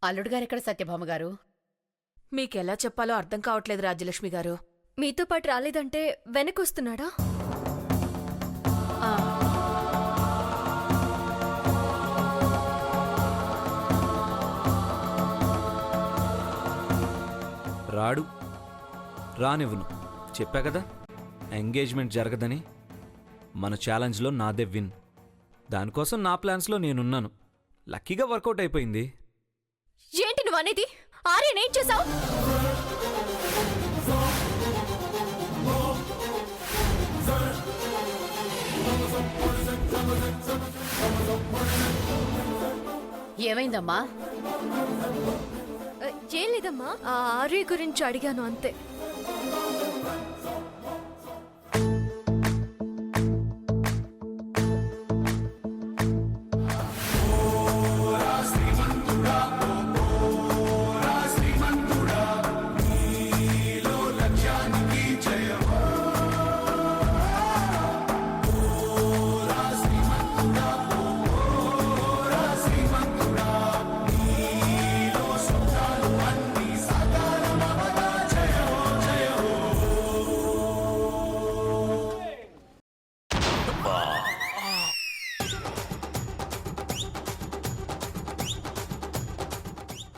అల్లుడు గారెక్కడ సత్యభామ గారు? మీకెలా చెప్పాలో అర్థం కావట్లేదు రాజ్యలక్ష్మి గారు. మీతో పాటు రాలేదంటే వెనకొస్తున్నాడా? రాడు, రానివ్వను. చెప్పా కదా ఎంగేజ్మెంట్ జరగదని. మన ఛాలెంజ్లో నాదే విన్. దానికోసం నా ప్లాన్స్లో నేనున్నాను. లక్కీగా వర్కౌట్ అయిపోయింది. ఏంటి నువ్వు అనేది? ఆర్యన్ ఏం చేశావు? ఏమైందమ్మా? ఏం లేదమ్మా, ఆ ఆర్య గురించి అడిగాను అంతే.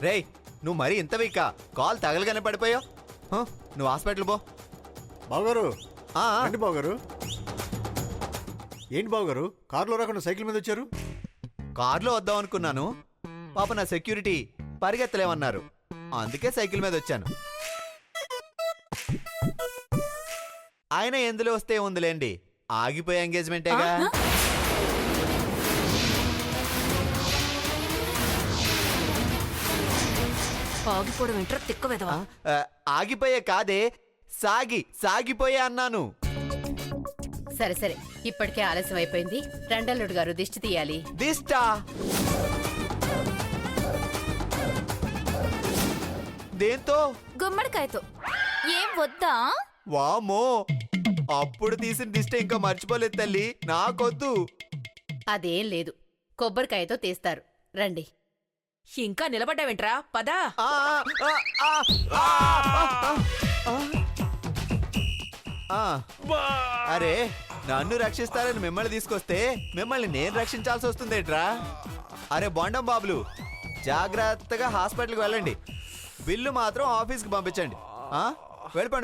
రేయ్, నువ్వు మరీ ఇంత వీకా? కాల్ తగలగానే పడిపోయావు. నువ్వు హాస్పిటల్ పో. బావగారు ఏంటి బావగారు? ఏంటి బావగారు కారులో రాకుండా సైకిల్ మీద వచ్చారు? కారులో వద్దాం అనుకున్నాను. పాప నా సెక్యూరిటీ పరిగెత్తలేమన్నారు, అందుకే సైకిల్ మీద వచ్చాను. ఆయన ఎందులో వస్తే ఉందిలేండి, ఆగిపోయే ఎంగేజ్మెంటేగా. ఆగిపోవడం ఏంట్రా తిక్క వెదవా? ఆగిపోయే కాదే, సాగిపోయే అన్నాను. సరే సరే, ఇప్పటికే ఆలస్యం అయిపోయింది. రెండల్లుడు గారు దిష్టి తీయాలి. దిష్టా? దేంతో? గుమ్మడికాయతో. ఏం వద్దా? వామో, అప్పుడు తీసిన దిష్ట ఇంకా మర్చిపోలేదు తల్లి, నాకొద్దు. అదేం లేదు, కొబ్బరికాయతో తీస్తారు. రండి. ఇంకా నిలబడ్డావేంట్రా? పదా. అరే, నన్ను రక్షిస్తారని మిమ్మల్ని తీసుకొస్తే మిమ్మల్ని నేను రక్షించాల్సి వస్తుందేట్రా? అరే బొండం బాబులు, జాగ్రత్తగా హాస్పిటల్కి వెళ్ళండి. బిల్లు మాత్రం ఆఫీస్కి పంపించండి.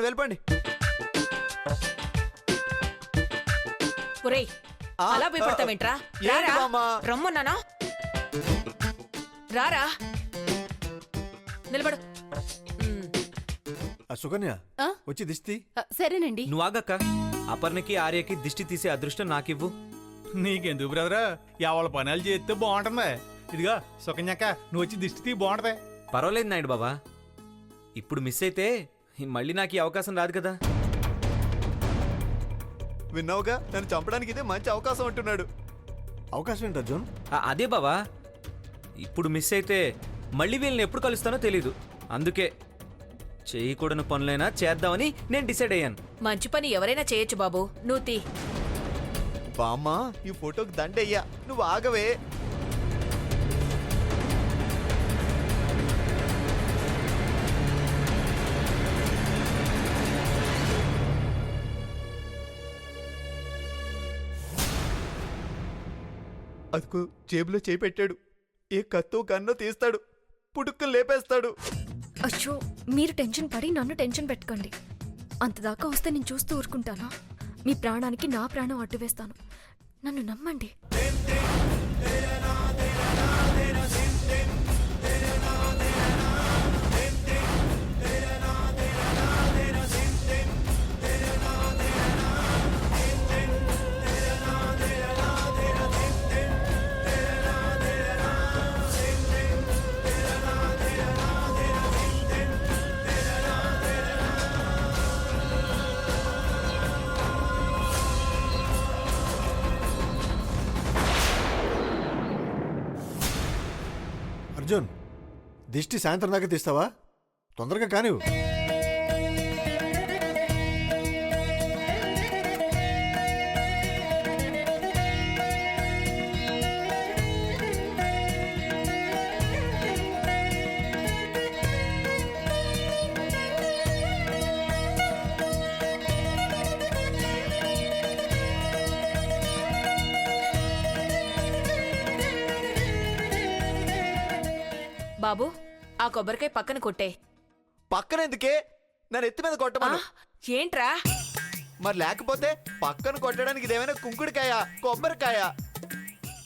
వెళ్ళిపోండి. ఒరేయ్, అలా భయపడతావేంట్రా? రమ్మన్నానా? రారా, నిలబడు. సుకన్య వచ్చి దిష్టి. సరేనండి. నువ్వు ఆగక్క. అపర్ణకి ఆర్యకి దిష్టి తీసే అదృష్టం నాకివ్వు. నీకెందుకు బ్రదరా, ఎవళ్ళ పనులు చేస్తే బాగుంటుంది. ఇదిగా సుకన్యాక, నువ్వు వచ్చి దిష్టి తీ, బాగుంటది. పర్వాలేదు నాయుడు బాబా, ఇప్పుడు మిస్ అయితే మళ్ళీ నాకు ఈ అవకాశం రాదు కదా. విన్నావుగా, నన్ను చంపడానికి ఇదే మంచి అవకాశం అంటున్నాడు. అవకాశం ఏంటి అర్జున్? అదే బావా, ఇప్పుడు మిస్ అయితే మళ్ళీ వీళ్ళని ఎప్పుడు కలుస్తానో తెలీదు. అందుకే చేయకూడని పనులైనా చేద్దామని నేను డిసైడ్ అయ్యాను. మంచి పని ఎవరైనా చేయొచ్చు బాబు, నువ్వు తీ. బామ్మా, ఈ ఫోటోకి దండయ్యా, నువ్వు ఆగవే. అదుకు జేబులో చేయి పెట్టాడు. ఏ కత్తో కన్నో తీస్తాడు, పుడుక్కులు లేపేస్తాడు. అచ్చో, మీరు టెన్షన్ పడి నన్ను టెన్షన్ పెట్టుకోండి. అంతదాకా వస్తే నేను చూస్తూ ఊరుకుంటానా? మీ ప్రాణానికి నా ప్రాణం అడ్డు వేస్తాను. నన్ను నమ్మండి. అర్జున్, దిష్టి సాయంత్రం దాకా తీస్తావా? తొందరగా కానివ్వు. బాబు ఆ కొబ్బరికాయ పక్కన కొట్టే. పక్కన ఎందుకే? నన్ను ఎత్తి మీద ఆ, కొట్టమను. ఏంట్రా? మరి లేకపోతే పక్కన కొట్టడానికి ఇదేమైనా కుంకుడికాయ కొబ్బరికాయ?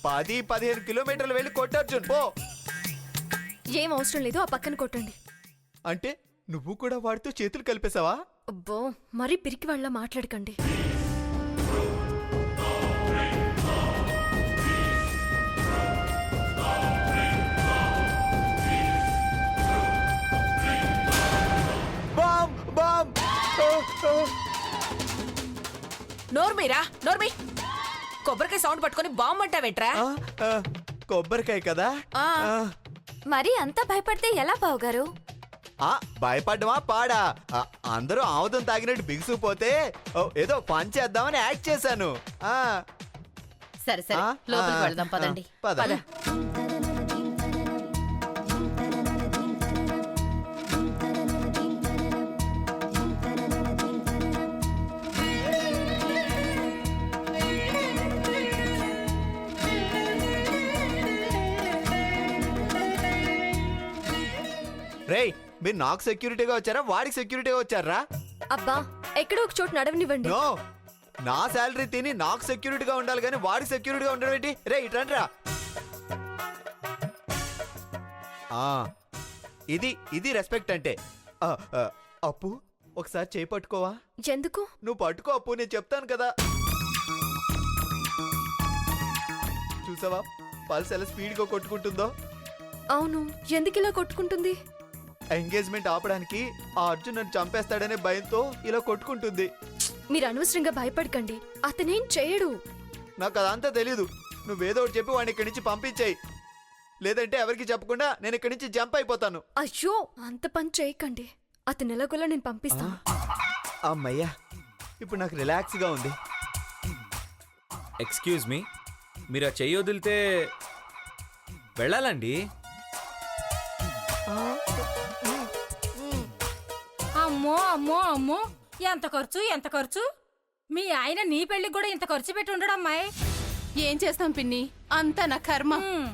10-15 కిలోమీటర్లు వెళ్ళి కొట్టు అర్జున్ పో. ఏం అవసరం లేదు, ఆ పక్కన కొట్టండి. అంటే నువ్వు కూడా వాడితో చేతులు కలిపేశావా? అబ్బో, మరీ పిరికి వాళ్ళ మాట్లాడకండి. బామ్ బామ్. నోర్మీరా, నోర్మీ. కొబ్బరికాయ సౌండ్ పట్టుకొని బాంబు అంటావేట్రా? ఆ, ఆ, కొబ్బరికాయ కదా. ఆ. ఆ, మరి అంత భయపడితే ఎలా బావగారు? ఆ, భయపడ్డమా పాడా? ఆ, అందరూ ఆముదం తాగినట్టు బిగుసుకుపోతే ఏదో పని చేద్దామని యాక్ట్ చేశాను. ఆ, సరే సరే ఆ, లోపలికి ఆ, వెళదాం పదండి. పద. పద. రేయ్, మీరు నాకు సెక్యూరిటీగా వచ్చారా వాడికి సెక్యూరిటీగా వచ్చారా? అబ్బా, ఎక్కడో ఒక చోటు నడవనివ్వండి. నో, నా శాలరీ తిని నాకు సెక్యూరిటీగా ఉండాలి కానీ వాడికి సెక్యూరిటీగా ఉండడం ఏంటి? రే ఇట్రండ్రా. ఆ, ఇది రెస్పెక్ట్ అంటే. ఆ, ఆ, అప్పు ఒకసారి చేయి పట్టుకోవా? ఎందుకు? నువ్వు పట్టుకో అప్పు, నేను చెప్తాను కదా. చూసావా పల్స్ ఎలా స్పీడ్గా కొట్టుకుంటుందో? అవును, ఎందుకు ఇలా కొట్టుకుంటుంది? ఎంగేజ్మెంట్ ఆపడానికి ఆ అర్జున్ నన్ను చంపేస్తాడనే భయంతో ఇలా కొట్టుకుంటుంది. మీరు అనవసరంగా భయపడకండి, అతనేం చేయడు. నాకు అదంతా తెలీదు. నువ్వేదో ఒకటి చెప్పి వాడిని ఇక్కడి నుంచి పంపించేయి, లేదంటే ఎవరికి చెప్పకుండా నేను ఇక్కడి నుంచి జంప్ అయిపోతాను. అయ్యో, అంత పని చేయకండి. అతను ఎలాగోలా నేను పంపిస్తాను. అమ్మయ్యా, ఇప్పుడు నాకు రిలాక్స్గా ఉంది. ఎక్స్క్యూజ్ మీ, మీరు ఆ చెయ్యి వదిలితే వెళ్ళాలండి. అమ్మో అమ్మో అమ్మో, ఎంత ఖర్చు ఎంత ఖర్చు! మీ ఆయన నీ పెళ్లికి కూడా ఇంత ఖర్చు పెట్టి ఉండడు అమ్మాయి. ఏం చేస్తాం పిన్ని, అంతా నా కర్మ.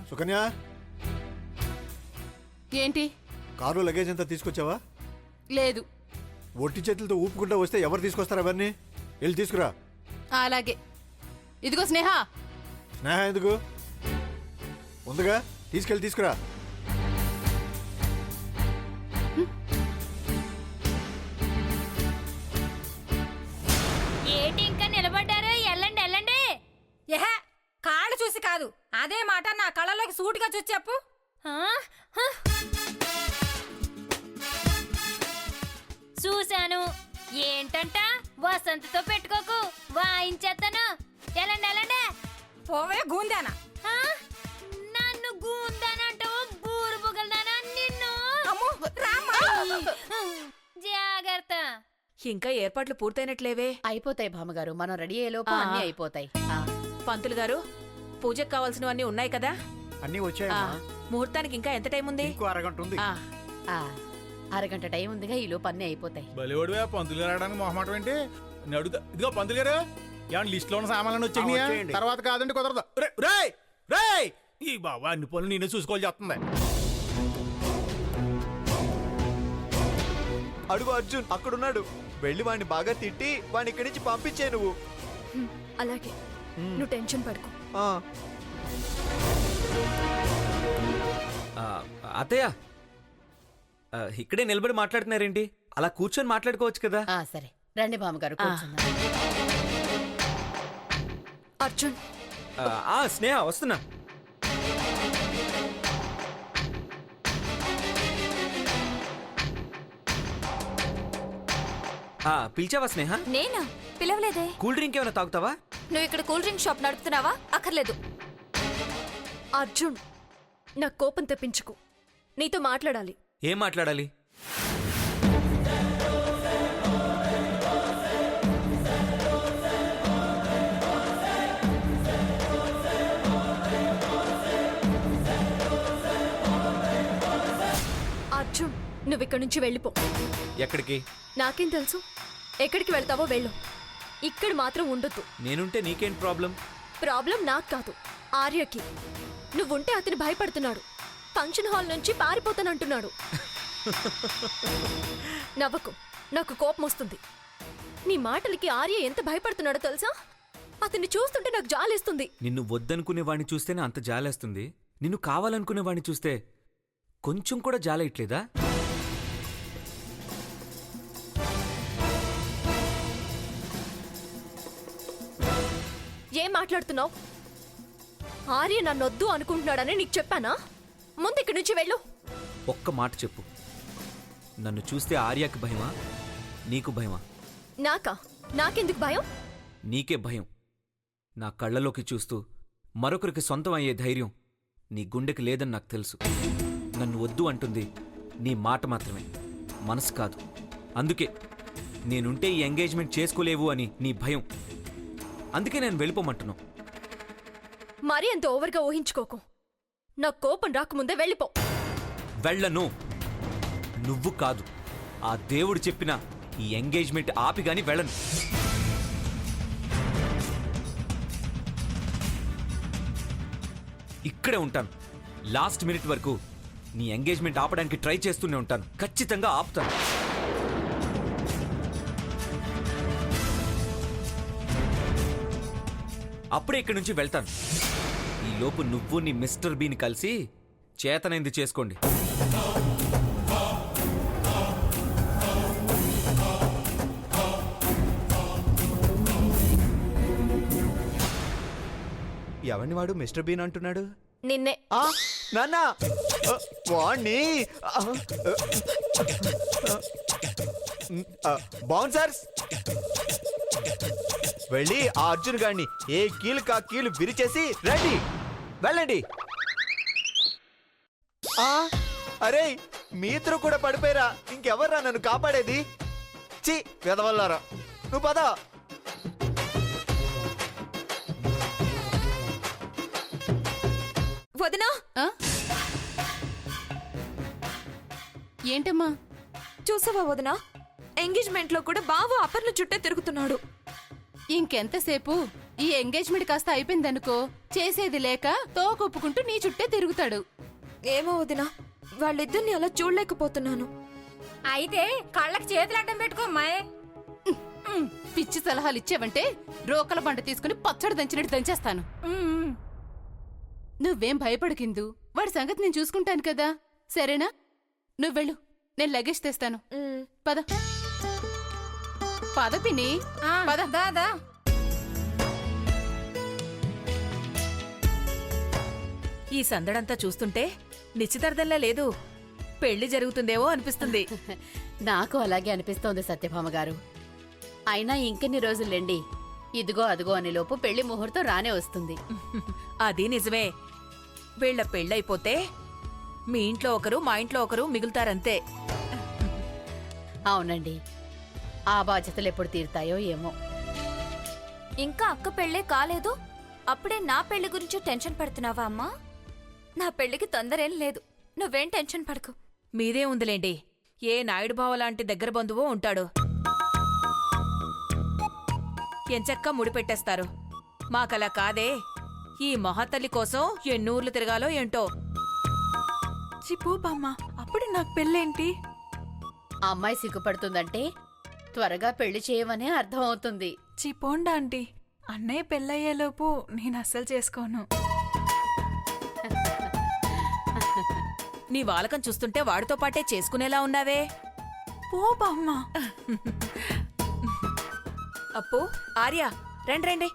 సుకన్య, ఏంటి? కారు లగేజ్ అంతా తీసుకొచ్చావా? లేదు. ఒట్టి చేతులతో ఊపుకుంటా వస్తే ఎవరు తీసుకొస్తారు అవన్నీ? వెళ్ళి తీసుకురా. అలాగే. ఇదిగో స్నేహ. స్నేహ ఎందుకు? ఉందిగా, తీసుకెళ్ళి తీసుకురా. ఏంటి ఇంకా నిలబడ్డారు? ఎల్లండి ఎల్లండి. ఏహే, కాళ్ళు చూసి కాదు, అదే మాట నా కళ్ళలోకి సూటిగా చూసి చెప్పు. చూశాను. ఏంటంట? వసంతతో పెట్టుకోకు, వాయించేస్తాను. ఎలాండి ఎలాండి. పోవే గూందానా. నన్ను గూందానంటావు, బూరు బుగలదానా నిన్ను. అమ్మో, రామ్మా. జాగ్రత్త. ఇంకా ఏర్పాట్లు పూర్తయినట్లేవే. అయిపోతాయి భామగారు, మనం రెడీ అయ్యేలోపు ఆ. అన్నీ అయిపోతాయి. పంతులు గారు, పూజకు కావాల్సినవన్నీ ఉన్నాయి కదా? అన్నీ ఆ, వచ్చాయమ్మా. ముహూర్తానికి ఇంకా ఎంత టైం ఉంది? ఇంకో అరగంట ఉంది. ఆ, ఆ, అరగంట టైం ఉందిగా, ఈ లోపు అన్నీ అయిపోతాయి. బలివాడివే పంతులు గారు రావడానికి మొహమాటం ఏంటి? నేను అడుగుతా. ఇదిగో పంతులు గారు, ఏమన్నా లిస్ట్ లో ఉన్న సామాన్లు వచ్చాయి వచ్చేయండి. తర్వాత కాదండి కుదరదు. రేయ్ రేయ్, ఈ బాబా అన్ని పనులు నేనే చూసుకోవాలి చేస్తుంది. అడుగు అర్జున్ అక్కడున్నాడు. వెళ్ళి వాడిని బాగా తిట్టి వాడిని ఇక్కడి నుంచి పంపించే నువ్వు. అలాగే, నువ్వు టెన్షన్ పడుకో. ఆ, అత్తయ్య, ఇక్కడే నిలబడి మాట్లాడుతున్నారేంటి? అలా కూర్చొని మాట్లాడుకోవచ్చు కదా. ఆ సరే రండి భామగారు, కూర్చుందాం. అర్జున్, స్నేహ వస్తున్నా. పిలిచావా స్నేహ? నేనా? పిలవలేదే. కూల్ డ్రింక్ ఏమైనా తాగుతావా? నువ్వు ఇక్కడ కూల్ డ్రింక్ షాప్ నడుపుతున్నావా? అక్కర్లేదు. అర్జున్, నా కోపం తెప్పించుకు. నీతో మాట్లాడాలి. ఏం మాట్లాడాలి? అర్జున్, నువ్వు ఇక్కడి నుంచి వెళ్ళిపో. ఎక్కడికి? నాకేం తెలుసు? ఎక్కడికి వెళ్తావో వెళ్ళు. ఇక్కడ మాత్రం ఉండొద్దు. నేనుంటే నీకేంటి ప్రాబ్లం? ప్రాబ్లం నాకు కాదు, ఆర్యకి. నువ్వుంటే అతను భయపడుతున్నాడు. ఫంక్షన్ హాల్ నుంచి పారిపోతానంటున్నాడు. నవ్వకు, నాకు కోపం వస్తుంది. నీ మాటలకి ఆర్య ఎంత భయపడుతున్నాడో తెలుసా? అతన్ని చూస్తుంటే నాకు జాలేస్తుంది. నిన్ను వద్దనుకునే వాడిని చూస్తేనే అంత జాలేస్తుంది, నిన్ను కావాలనుకునే వాడిని చూస్తే కొంచెం కూడా జాలేయట్లేదా? ఏం మాట్లాడుతున్నావు? ఆర్య నన్నొద్దు అనుకుంటున్నాడని నీకు చెప్పానా? ముందు ఇక్కడి నుంచి వెళ్ళు. ఒక్క మాట చెప్పు, నన్ను చూస్తే ఆర్యాకి భయమా, నీకు భయమా? నాకెందుకు భయం? నీకే భయం. నా కళ్ళలోకి చూస్తూ మరొకరికి సొంతం అయ్యే ధైర్యం నీ గుండెకి లేదని నాకు తెలుసు. నన్ను వద్దు అంటుంది నీ మాట మాత్రమే, మనసు కాదు. అందుకే నేనుంటే ఈ ఎంగేజ్మెంట్ చేసుకోలేవు అని నీ భయం. అందుకే నేను వెళ్ళిపోమంటున్నావు. మరీ అంత ఓవర్గా ఊహించుకోకు. నాకు కోపం రాకముందే వెళ్ళిపో. వెళ్ళను. నువ్వు కాదు, ఆ దేవుడు చెప్పిన ఈ ఎంగేజ్మెంట్ ఆపిగాని వెళ్ళను. ఇక్కడే ఉంటాను. లాస్ట్ మినిట్ వరకు నీ ఎంగేజ్మెంట్ ఆపడానికి ట్రై చేస్తూనే ఉంటాను. ఖచ్చితంగా ఆపుతాను. అప్పుడే ఇక్కడి నుంచి వెళ్తాను. ఈ లోపు నువ్వు నీ మిస్టర్ బీని కలిసి చేతనైంది చేసుకోండి. ఎవరిని వాడు మిస్టర్ బీన్ అంటున్నాడు? నిన్నే. నాన్న వాణ్ణి బౌన్సర్స్ వెళ్ళి ఆ అర్జున్ గాడిని ఏ కీలు కా కీలు విరిచేసి రండి, వెళ్ళండి. అరే మీ ఇద్దరు కూడా పడిపోయారా? ఇంకెవర్రా నన్ను కాపాడేది? చి వెదవల్లారా, నువ్వు పద. వదినా, ఏంటమ్మా? చూసావా వదినా? ఎంగేజ్మెంట్ లో కూడా బావ అపర్ణ చుట్టే తిరుగుతున్నాడు. ఇంకెంతసేపు? ఈ ఎంగేజ్మెంట్ కాస్త అయిపోయిందనుకో, చేసేది లేక తోకొప్పుకుంటూ నీ చుట్టే తిరుగుతాడు. ఏమో వదినా, వాళ్ళిద్దరిని అలా చూడలేకపోతున్నాను. అయితే కళ్ళకి చేతులు అడ్డం పెట్టుకోమ్మాయ్. పిచ్చి సలహాలు ఇచ్చావంటే రోకల బండ తీసుకుని పచ్చడి దంచినట్టు దంచేస్తాను. నువ్వేం భయపడకిందు, వాడి సంగతి నేను చూసుకుంటాను కదా. సరేనా? నువ్వు వెళ్ళు, నేను లగేజ్ తెస్తాను. పద పద పిన్ని, పద. దాదా ఈ సందడంతా చూస్తుంటే నిశ్చితార్థంలా లేదు, పెళ్లి జరుగుతుందేమో అనిపిస్తుంది. నాకు అలాగే అనిపిస్తోంది సత్యభామ గారు. అయినా ఇంకెన్ని రోజులండి, ఇదిగో అదిగో అనే లోపు పెళ్లి ముహూర్తం రానే వస్తుంది. అది నిజమే. వీళ్ల పెళ్ళైపోతే మీ ఇంట్లో ఒకరు మా ఇంట్లో ఒకరు మిగులుతారంతే. అవునండి, ఆ బాధ్యతలు ఎప్పుడు తీరుతాయో ఏమో. ఇంకా అక్క పెళ్ళే కాలేదు, అప్పుడే నా పెళ్లి గురించి టెన్షన్ పడుతున్నావా అమ్మా? నా పెళ్లికి తొందరేం లేదు, నువ్వేం టెన్షన్ పడకు. మీదే ఉందిలేండి, ఏ నాయుడు బావ లాంటి దగ్గర బంధువో ఉంటాడు, ఎంచక్కా ముడిపెట్టేస్తారు. మాకలా కాదే, ఈ మహాతల్లి కోసం ఎన్నూర్లు తిరగాలో ఏంటో. చిపో బామ్మ, అప్పుడు నాకు పెళ్ళేంటి? అమ్మాయి సిగ్గుపడుతుందంటే త్వరగా పెళ్లి చేయమనే అర్థం అవుతుంది. చిపోండా ఆంటీ, అన్నయ్య పెళ్ళయ్యేలోపు నేను అస్సలు చేసుకోను. నీ వాలకం చూస్తుంటే వాడితో పాటే చేసుకునేలా ఉన్నావే. పో బామ్మ. అప్పు, ఆర్య, రండి రండి,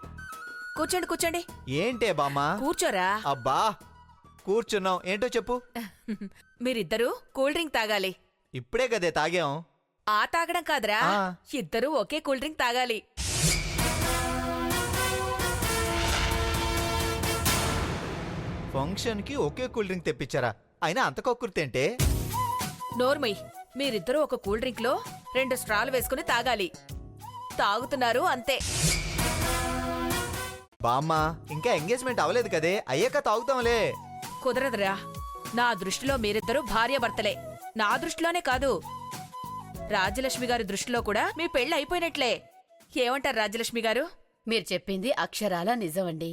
కూర్చోండి కూర్చోండి. ఏంటే బామ్మా? కూర్చోరా. అబ్బా కూర్చున్నాం, ఏంటో చెప్పు. మీరిద్దరూ కూల్ డ్రింక్ తాగాలి. ఇప్పుడే కదే తాగాం. ఆ తాగడం కాదురా, ఆ. ఇద్దరూ ఒకే కూల్ డ్రింక్ తాగాలి. ఫంక్షన్ కి ఒకే కూల్ డ్రింక్ తెప్పించారా? అయినా అంత కొక్కుర్తేంటే? నోర్మయ్, మీరిద్దరూ ఒక కూల్ డ్రింక్ లో 2 స్ట్రాలు వేసుకుని తాగాలి. తాగుతున్నారు అంతే. బామ్మా ఇంకా ఎంగేజ్మెంట్ అవ్వలేదు కదే, అయ్యాక తాగుతాంలే. కుదరదురా, నా దృష్టిలో మీరిద్దరూ భార్యాభర్తలే. నా దృష్టిలోనే కాదు, రాజ్యలక్ష్మి గారి దృష్టిలో కూడా మీ పెళ్లి అయిపోయినట్లే. ఏమంటారు రాజ్యలక్ష్మి గారు? మీరు చెప్పింది అక్షరాల నిజమండి.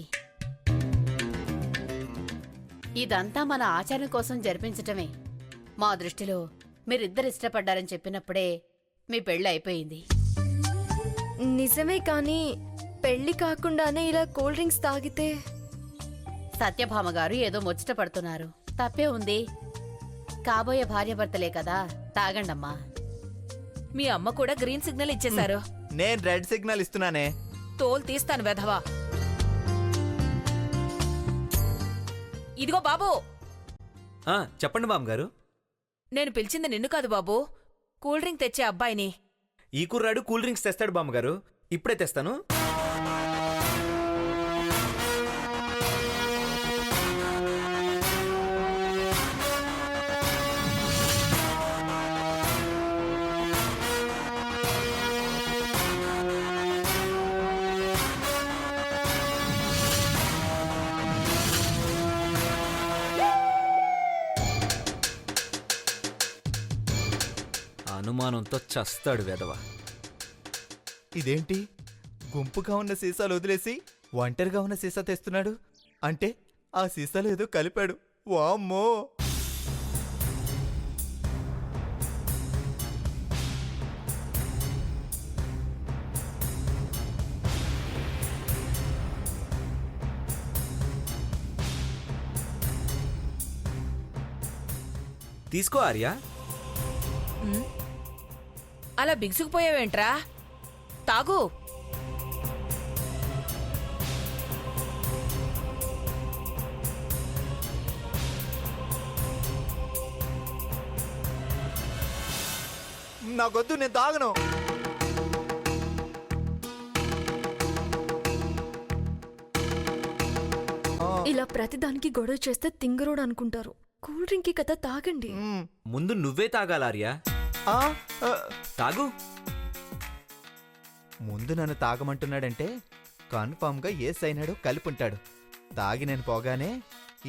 ఇదంతా మన ఆచారం కోసం జరిపించటమే. మా దృష్టిలో మీరిద్దరు ఇష్టపడ్డారని చెప్పినప్పుడే మీ పెళ్ళి అయిపోయింది. నిజమే, కానీ పెళ్లి కాకుండానే ఇలా కూల్ డ్రింక్స్ తాగితే సత్యభామ గారు ఏదో ముచ్చట పడుతున్నారు. తప్పే ఉంది. కాబోయే భార్యాభర్తలే కదా, తాగండమ్మా. మీ అమ్మ కూడా గ్రీన్ సిగ్నల్ ఇచ్చేశారు. నేను రెడ్ సిగ్నల్ ఇస్తున్నానే. తోలు తీస్తాను వెధవా. ఇదిగో బాబు, చెప్పండి బామ్మగారు. నేను పిలిచింది నిన్ను కాదు బాబు, కూల్ డ్రింక్ తెచ్చే అబ్బాయిని. ఈ కుర్రాడు కూల్ డ్రింక్స్ తెస్తాడు బామ్మగారు. ఇప్పుడే తెస్తాను. అనుమానంతో చస్తాడు వెధవ. ఇదేంటి, గుంపుగా ఉన్న సీసాలు వదిలేసి ఒంటరిగా ఉన్న సీసా తెస్తున్నాడు? అంటే ఆ సీసాలో ఏదో కలిపాడు. వామ్మో! తీసుకో ఆర్య. అలా బిగుసుకుపోయావేంట్రా? తాగు. నాకొద్దు, నేను తాగను. ఇలా ప్రతిదానికి గొడవ చేస్తే తింగరోడు అనుకుంటారు. కూల్ డ్రింక్ కి కదా, తాగండి. ముందు నువ్వే తాగాల ఆర్య. ఆ, ఆ, తాగు. ముందు నన్ను తాగమంటున్నాడంటే కన్ఫామ్గా ఏస్ అయినాడు, కలిపుంటాడు. తాగి నేను పోగానే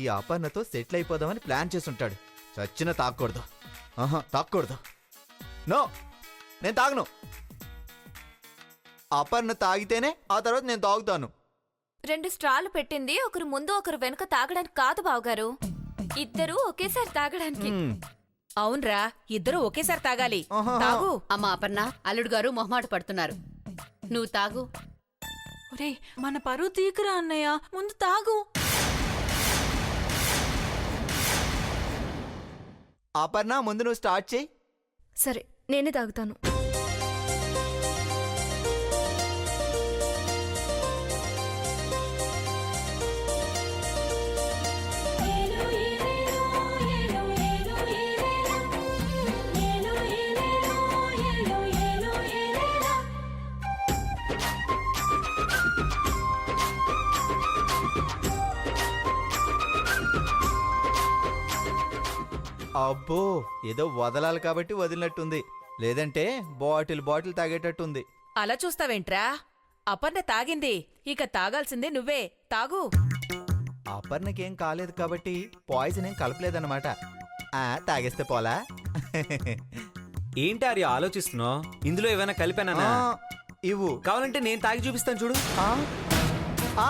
ఈ అపర్ణతో సెటిల్ అయిపోదామని ప్లాన్ చేసుంటాడు. చచ్చిన తాగకూడదు. ఆహా, తాగకూడదు. నో, నేను తాగను. అపర్ణ తాగితేనే ఆ తర్వాత నేను తాగుతాను. 2 స్ట్రాలు పెట్టింది ఒకరు ముందు ఒకరు వెనుక తాగడానికి కాదు బావగారు, ఇద్దరు ఒకేసారి తాగడానికి. అవునరా, ఇద్దరూ ఒకేసారి తాగాలి. ఆహా. తాగు. అమ్మా అపర్ణ, అల్లుడు గారు మొహమాట పడుతున్నారు. నువ్వు తాగు. ఒరే, మన పరువు తీకురా అన్నయ్య, ముందు తాగు. అపర్ణ, ముందు నువ్వు స్టార్ట్ చేయి. సరే, నేనే తాగుతాను. అబ్బో, ఏదో వదలాలి కాబట్టి వదిలినట్టుంది. లేదంటే బాటిల్ తాగేటట్టుంది. అలా చూస్తావేంట్రా? అపర్ణ తాగింది, ఇక తాగాల్సిందే నువ్వే. తాగు. అపర్ణకేం కాలేదు కాబట్టి పాయిజన్ ఏం కలపలేదన్నమాట. తాగేస్తే పోలా? ఏంటి ఆర్య ఆలోచిస్తున్నావు? ఇందులో ఏమైనా కలిపానా? ఇవ్వు. కావాలంటే నేను తాగి చూపిస్తాను చూడు. ఆ, ఆ,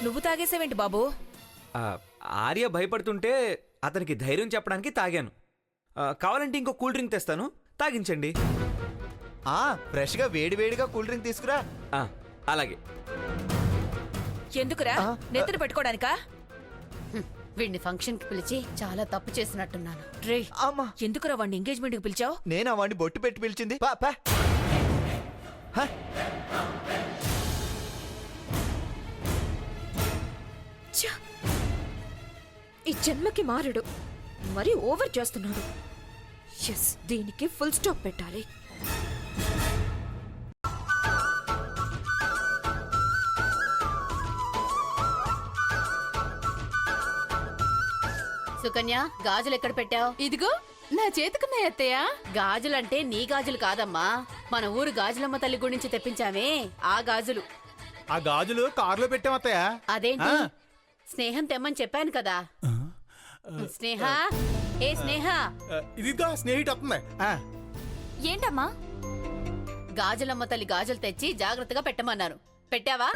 నువ్వు తాగేసావేంటి బాబు? ఆర్య భయపడుతుంటే అతనికి ధైర్యం చెప్పడానికి తాగాను. కావాలంటే ఇంకో కూల్ డ్రింక్ తెస్తాను, తాగించండి. ఫ్రెష్గా వేడివేడిగా కూల్ డ్రింక్ తీసుకురా. అలాగే. ఎందుకురా? నెత్తిన పెట్టుకోవడానికా? వీడిని ఫంక్షన్ కి పిలిచి చాలా తప్పు చేసినట్టున్నాను. రే, అమ్మా, ఎందుకురా వాడిని ఎంగేజ్మెంట్ కి పిలిచావు? నేను వాడిని బొట్టు పెట్టి పిలిచింది. పా, పా. హ? ఛ! ఈ జన్మకి మారడు, మరి ఓవర్ చేస్తున్నాడు. ఎస్, దీనికి ఫుల్ స్టాప్ పెట్టాలి. సుకన్య గాజులు ఎక్కడ పెట్టావు? ఇదిగో నా చేతుకున్నాయి అత్తయ్య. గాజులంటే నీ గాజులు కాదమ్మా, మన ఊరు గాజులమ్మ తల్లి గురించి తెప్పించామే ఆ గాజులు. ఆ గాజులు కారులో పెట్టామత్తయ్య. అదేంటి? ఆ. స్నేహం తెమ్మని చెప్పాను కదా. స్నేహ, ఏ స్నేహ, ఇదిగా స్నేహితు వస్తుంది. ఏంటమ్మా? గాజులమ్మ తల్లి గాజులు తెచ్చి జాగ్రత్తగా పెట్టమన్నాను. పెట్టావా?